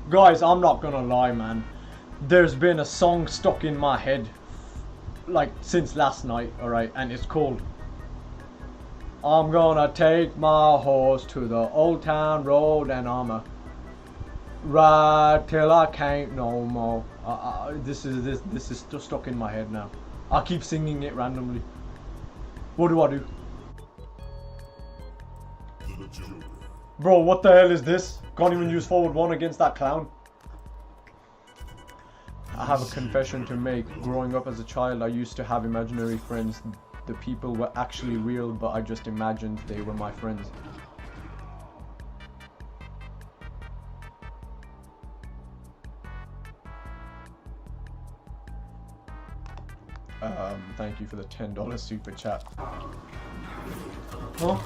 Guys, I'm not gonna lie, man. There's been a song stuck in my head, like, since last night, alright? And it's called I'm gonna take my horse to the old town road and I'ma ride till I can't no more. This is still stuck in my head now. I keep singing it randomly. What do I do? Bro, what the hell is this? Can't even use forward 1 against that clown. I have a confession to make. Growing up as a child, I used to have imaginary friends. The people were actually real, but I just imagined they were my friends. Thank you for the $10 super chat. Huh?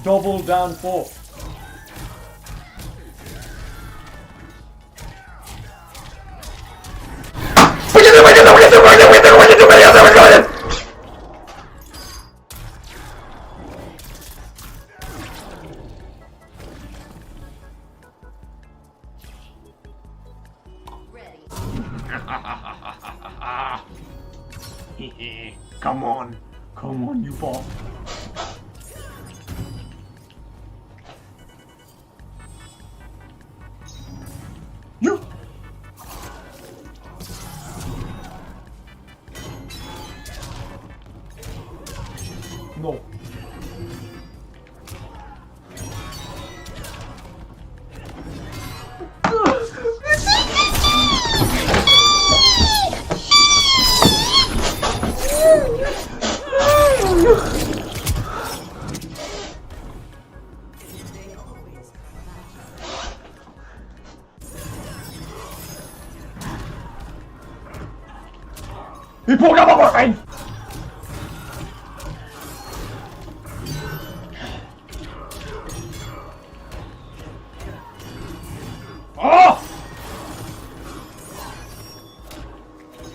Double down 4. Come on, you ball. You. No. He pulled up my friend! Oh!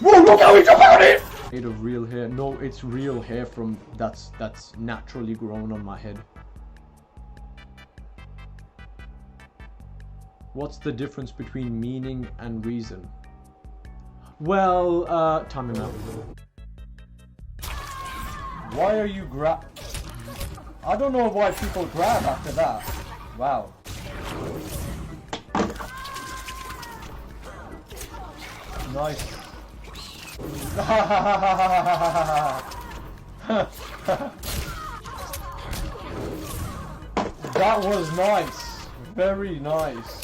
Whoa, look how he jumped out of it! Made of real hair. No, it's real hair from that's naturally grown on my head. What's the difference between meaning and reason? Well, time him out. Why are you I don't know why people grab after that. Wow. Nice. That was nice. Very nice.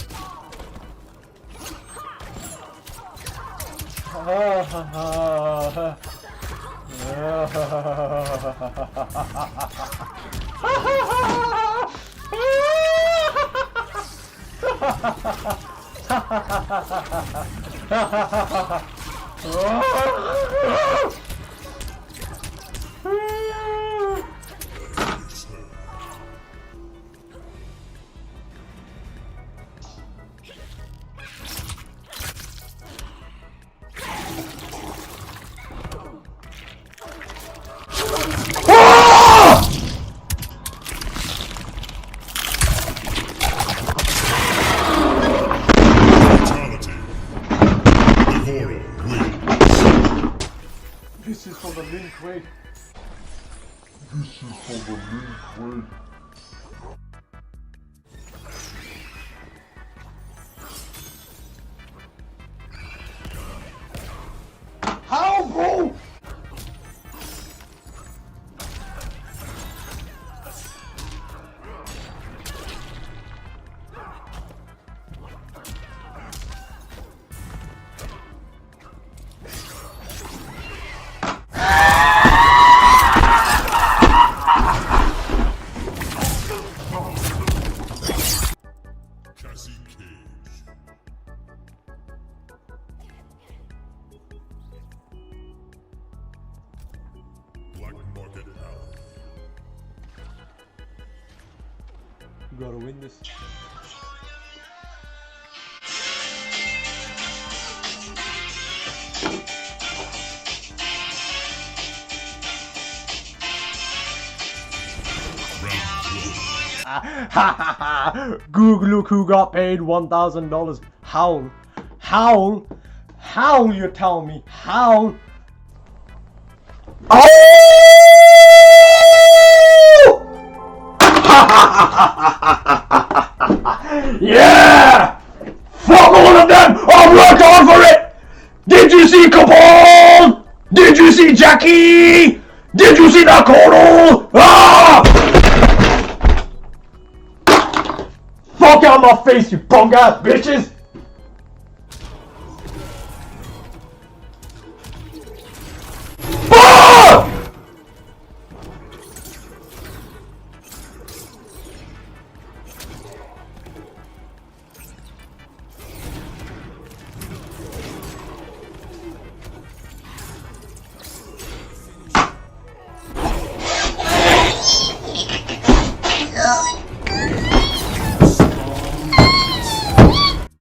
This is for the link, wait. This is for the link, wait. How, bro? You gotta win this. Ha ha ha! Google, look who got paid $1,000. Howl. Howl. Howl, you tell me. Howl. Oh! Yeah! Fuck all of them! I've worked hard for it! Did you see Capone? Did you see Jackie? Did you see that Coral? Ah! Fuck out my face, you punk ass bitches!